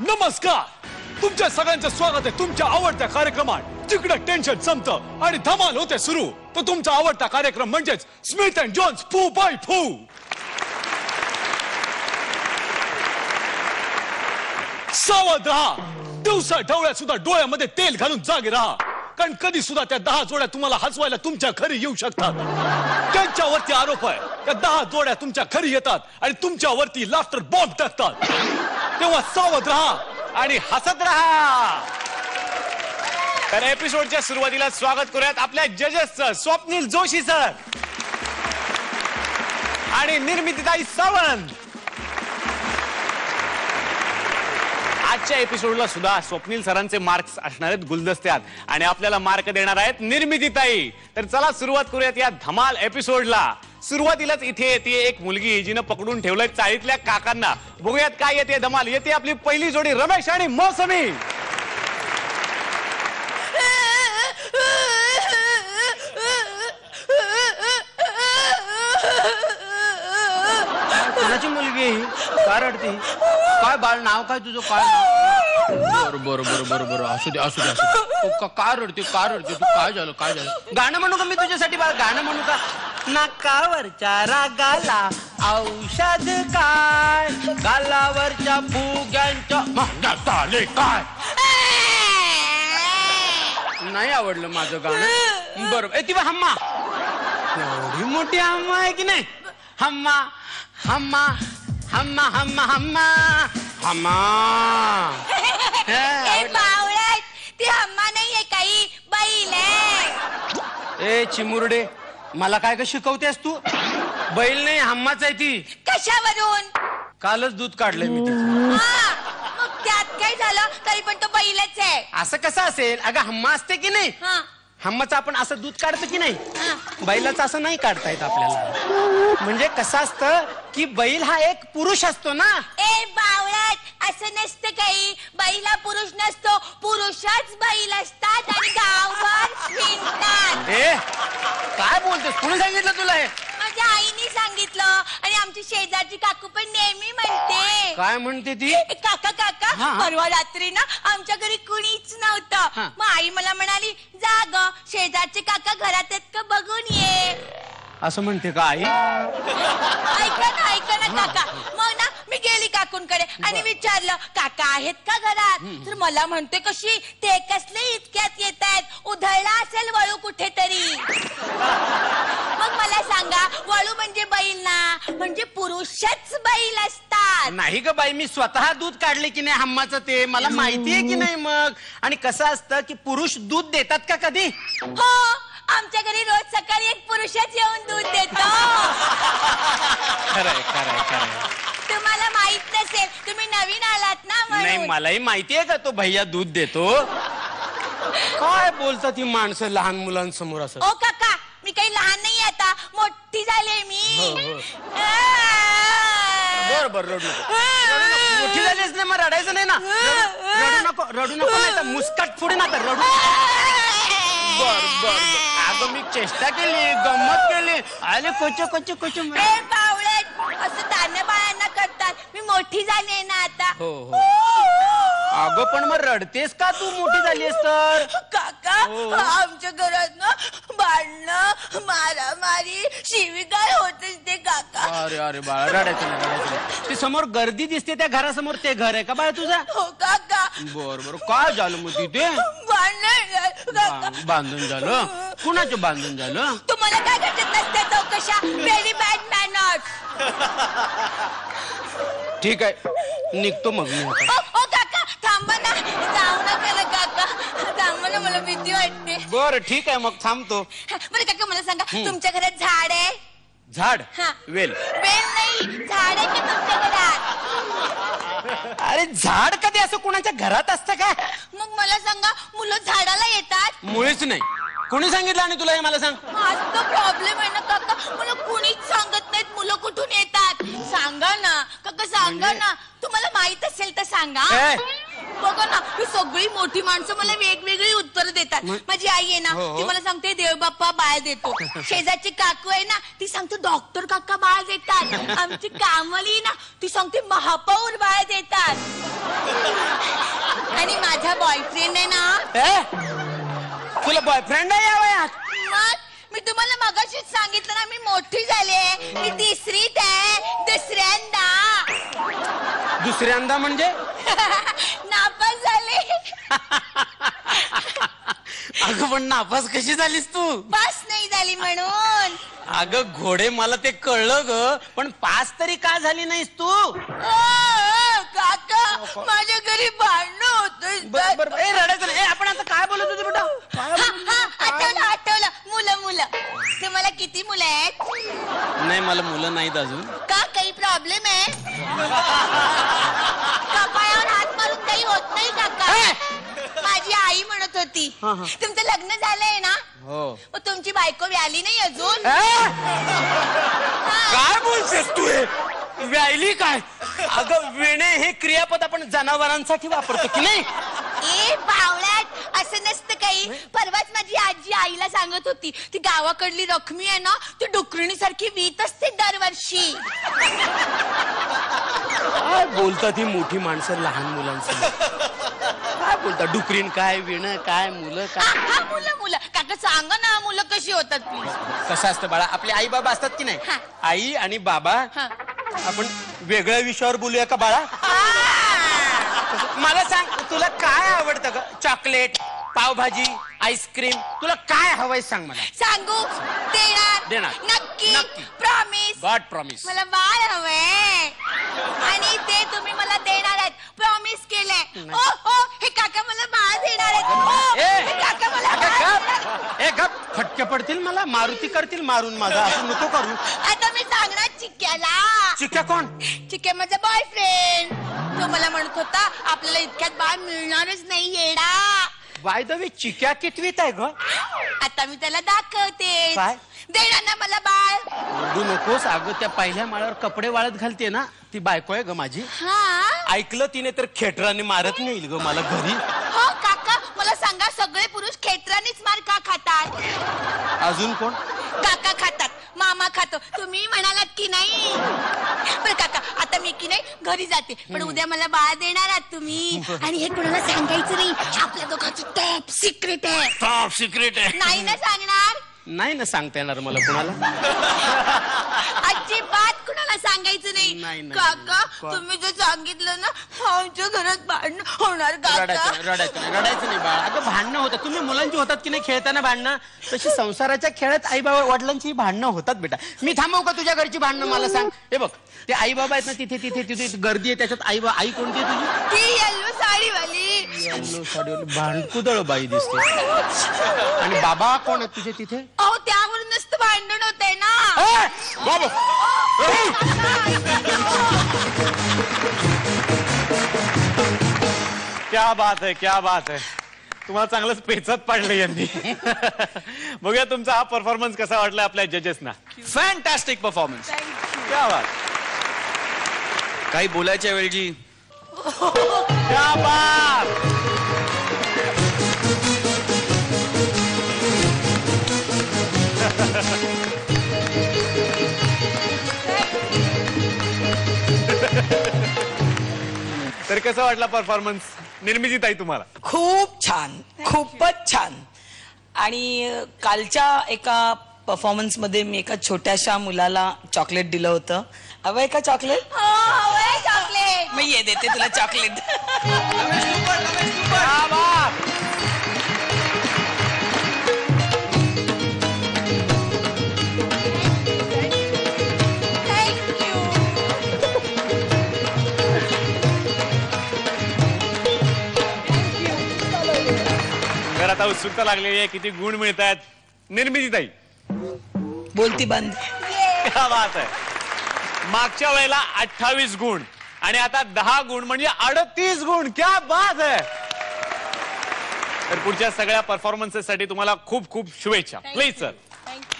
नमस्कार, तुमच्या सगळ्यांचं स्वागत आहे तुमच्या आवडत्या कार्यक्रमात जिकडे टेन्शन संपतं आणि धमाल होते सुरू. तो तुमचा आवडता कार्यक्रम म्हणजेच स्मिथ अँड जॉन्स फू बाय फू. सावध राहा, दिवसा ढवळ्यात सुद्धा डोळ्यामध्ये तेल घालून जागे राहा, कारण कधी सुद्धा त्या 10 जोड्या तुम्हाला हसवायला तुमच्या घरी येऊ शकतात. त्यांच्यावरती आरोप आहे, त्या 10 जोड्या तुमच्या घरी येतात आणि तुमच्यावरती लाफ्टर बॉम्ब टाकतात. तेव्हा सावध राहा आणि हसत राहा. तर एपिसोडच्या सुरुवातीला स्वागत करूयात आपल्या जजेसचं, स्वप्नील जोशी सर आणि निर्मितीताई सावंत. आजच्या एपिसोडला सुद्धा स्वप्नील सरांचे मार्क्स असणार आहेत गुलदस्त्यात आणि आपल्याला मार्क देणार आहेत निर्मितीताई. तर चला सुरुवात करूयात या धमाल एपिसोडला. सुरुवातीलाच इथे येते एक मुलगी जिनं पकडून ठेवलंय चाळीतल्या काकांना. बघूयात काय येते धमाल. येते आपली पहिली जोडी रमेश आणि मौसमी. कोणाची मुलगी काय रडते? काय बाळ नाव काय तुझं? काय नाव? बरं बरं बरं बरं असू दे असू दे असू दे. काय रडते काय रडते तू? काय झालं काय झालं? गाणं म्हणू का मी तुझ्यासाठी बाळ? गाणं म्हणू का? नाकावरच्या रागाला औषध काय, गालावरच्या फुग्यांच्या महागात आले काय? नाही आवडलं माझं गाणं. बरोबर. ती हम्मा एवढी मोठी हम्मा आहे की नाही? हम्मा हम्मा हम्मा हम्मा हम्मा हम्मा. ती हम्मा नाहीये, काही बैल आहे. ए चिमुरडे, मला काय का शिकवतेस तू? बैल नाही, हम्माच आहे ती. कशावरून? कालच दूध काढलंय मी तिचं. मग त्यात काय झालं? तरी पण तो बैलच आहे. असं कसं असेल? अगं हम्मा असते की नाही? हम्माचं आपण असं दूध काढतो की नाही? बैलाचं असं नाही काढता येत आपल्याला. म्हणजे कसं असतं की बैल हा एक पुरुष असतो ना. ए बावळट, असं नसतं काही. बैल हा पुरुष नसतो, पुरुषच बैल असतात आणि गावभर फिरतात. ए काय बोलतेस? कोणी सांगितलं तुला हे? माझ्या आईने सांगितलं आणि आमची शेजारची काकू पण नेहमी म्हणते. काय म्हणते ती? काका काका, परवा रात्री ना आमच्या घरी कुणीच नव्हतं. मग आई मला म्हणाली, जा ग शेजारचे काका घरात आहेत का बघून ये. असं म्हणते का आई? ऐका ना काका. मग ना मी गेली काकूंकडे आणि विचारलं, काका आहेत का घरात? तर मला म्हणते कशी, ते कसले इतक्यात येत आहेत, उधळला असेल वळू कुठेतरी. मग मला सांगा, वळू म्हणजे बैल ना, म्हणजे पुरुषच बैल असतात. नाही ग बाई, मी स्वतः दूध काढले की नाही हम्माचं, ते मला माहितीये की नाही. मग आणि कसं असतं की पुरुष दूध देतात का कधी? हो, आमच्या घरी रोज सकाळी एक पुरुषच येऊन दूध देतो. खरंय खरंय खरंय. तुम्हाला माहित नसेल, तुम्ही नवीन आलात ना म्हणून. नाही, मलाही माहितीये का तो भैया दूध देतो. काय बोलतात ही माणसं लहान मुलांसमोर असं? ओ काका, मी काही लहान नाही, आता मोठी झाले मी. बर बर, रडू नको. मोठी झालीस नाही, मग रडायचं नाही ना. रडू नको रडू नको, नाही तर मुस्काट फोडे ना. तर रडू. बर बर, अगं मी चेष्टा केली, गंमत केली. आले कोच कोच कोच. बावळट, असं तान्या बाळांना करतात. मी मोठी झाली ना आता. हो हो. अगं पण मग रडतेस का तू मोठी झालीस तर? काका, आमच्या घरात ना भांडणं, मारामारी, शिवीगाळ होत असते काका. अरे अरे बाळा, रडायचं नाही रडायचं नाही. ते समोर गर्दी दिसते त्या घरासमोर, ते घर आहे का बाळा तुझा? हो काका. बर बर, काय झालं मग तिथे? बांधून झालं? कुणाचं बांधून झालं? तुम्हाला काय घटत नसते चौकशा. Very bad manners. ठीक आहे, निघतो मग मी. ओ काका, थांबा ना, जाऊ नका ना काका, थांबा ना, मला भीती वाटते. बर ठीक आहे, मग थांबतो. बरं काका, मला सांगा, तुमच्या घरात झाड आहे? झाड? वेल? वेल नाही, झाड आहे का तुमच्या घरात? अरे झाड कधी असं कोणाच्या घरात असतं का? मग मला सांगा, मुलं झाडाला येतात? मुळीच नाही. कोणी सांगितलं आणि तुला हे मला सांग? माझा तो प्रॉब्लेम आहे ना काका, मला कुणीच सांगत नाहीत मुलं कुठून येतात. सांगा ना काका, सांगा ना. तुम्हाला माहित असेल तर सांगा. बघा ना, ही सगळी मोठी माणसं मला वेगवेगळी उत्तर देतात. माझी आई आहे ना, ती मला सांगते देवबाप्पा बाळ देतो. शेजारची काकू आहे ना, ती सांगते डॉक्टर काका बाळ देतात. आमची कामवाली ना, ती सांगते महापौर बाळ देतात. माझा बॉयफ्रेंड आहे ना. तुला बॉयफ्रेंड आहे या वयात? मग मी तुम्हाला मगाशीच सांगितलं ना, मी मोठी झाले, मी तिसरीत आहे, दुसऱ्यांदा. दुसऱ्यांदा म्हणजे? नापास झाले. अगं पण नापास कशी झालीस तू? पास नाही झाली म्हणून. अगं घोडे, मला ते कळलं ग, पण पास तरी का झाली नाहीस तू? काका, माझ्या घरी भांडण होत. रडायचं नाही. आपण आता काय बोलत होतो बेटा? आठवलं, मुलं. तुम्हाला किती मुलं आहेत? नाही, मला मुलं नाहीत अजून. का काही प्रॉब्लेम आहे? कपाळावर हात मारून काही होत नाही काका. माझी आई म्हणत होती तुमचं लग्न झालंय ना. हो. मग तुमची बायको व्याली नाही अजून? काय बोलतेस तू? व्यायली काय? अगं वेणे हे क्रियापद आपण जनावरांसाठी वापरतो की नाही? ए बावळ्यात, असं नसतं काही. परवाच माझी आजी आईला सांगत होती, ती गावाकडली रखमी आहे ना, ती डुकरिणी सारखी वीत असते दरवर्षी. काय बोलतात ही मोठी माणसं लहान मुलांसमोर? काय बोलतात? डुकरीन काय, विण काय, मुलं काय? मुलं काका सांगा ना, मुलं कशी होतात प्लीज. कसं असतं बाळा, आपले आई बाबा असतात की नाही? हा. आई आणि बाबा. आपण वेगळ्या विषयावर बोलूया का बाळा? मला सांग, तुला काय आवडतं ग? चॉकलेट, पावभाजी, आईस्क्रीम, तुला काय हवंय सांग मला. सांगू? देणार. नक्की. प्रॉमिस. God promise. मला बाळ हवंय आणि ते तुम्ही मला देणार आहेत. प्रॉमिस केलंय. ओ हे काका मला बाळ देणार आहेत. हे काका मला बाळ देणार आहेत. गप, फटके पडतील मला, मारुती करतील मारून माझा. असं नको करू. आता मी सांगणार चिक्क्याला. चिक्या कोण? चिक्क्या माझा बॉयफ्रेंड. तो मला म्हणत होता आपल्याला इतक्यात बाळ मिळणारच नाही, येडा. बाय द वे, चिक्या कितवीत आहे ग? आता मी त्याला दाखवते. काय? देणार ना मला बाळ? ओरडू नकोस अगं, त्या पहिल्या माळ्यावर कपडे वाळत घालते ना, ती बायको आहे ग माझी. हा. ऐकलं तिने तर खेटराने मारत नाही ग मला घरी. हो काका, मला सांगा, सगळे पुरुष खेटरानेच मार का खातात? अजून कोण? काका खातात, मामा खातो, तुम्ही म्हणालात की नाही? पण काका, आता मी की नाही घरी जाते, पण उद्या मला बाळ देणार आहात तुम्ही. आणि हे कोणाला सांगायचं नाही, आपल्या दोघांचं टॉप सिक्रेट आहे. टॉप सिक्रेट आहे. नाही ना सांगणार? नाही ना सांगता येणार मला कुणाला. अजिबात कुणाला सांगायचं नाही, नाही. नाही. काका, तुम्ही जर सांगितलं ना, आमच्या घरात भांडण होणार काका. रडायचं नाही बाळा. अगं भांडणं होतात, तुम्ही मुलांची होतात की नाही खेळताना भांडणं, तशी संसाराच्या खेळात आई बाबा वडिलांची भांडणं होतात बेटा. मी थांबवू का तुझ्या घरची भांडणं? मला सांग. हे बघ, ते आई बाबा आहेत ना, तिथे गर्दी आहे, त्याच्यात आई कोणती आहे तुझी? ती येल्लो साडीवाली. येल्लो साडीवाली भांडकुदळ बाई दिसते. आणि बाबा कोण आहेत तुझे तिथे? अहो, त्यावरून नसतं भांडण होतंय ना. बाबा क्या बात है, क्या बात है. तुम्हाला चांगलंच पेचत पाडलं यांनी. बघूया तुमचा हा परफॉर्मन्स कसा वाटला आपल्या जजेसना. Fantastic performance. क्या बात. काही बोलायच्या वेळी क्या बात. तर कसं वाटला परफॉर्मन्स निर्मिती ताई तुम्हाला? खूप छान, खूपच छान. आणि कालच्या एका परफॉर्मन्स मध्ये मी एका छोट्याशा मुलाला चॉकलेट दिलं होतं. हवंय का चॉकलेट? हवंय चॉकलेट. मी ये देते तुला चॉकलेट. क्या बात. थँक्यू. तर आता उत्सुकता लागलेली आहे, किती गुण मिळत आहेत निर्मिती ताई? बोलती बंद. क्या बात आहे. मागच्या वेळेला 28 गुण आणि आता 10 गुण म्हणजे 38 गुण. क्या बात आहे. तर पुढच्या सगळ्या परफॉर्मन्सेस साठी तुम्हाला खूप खूप शुभेच्छा. Please sir. थँक्यू.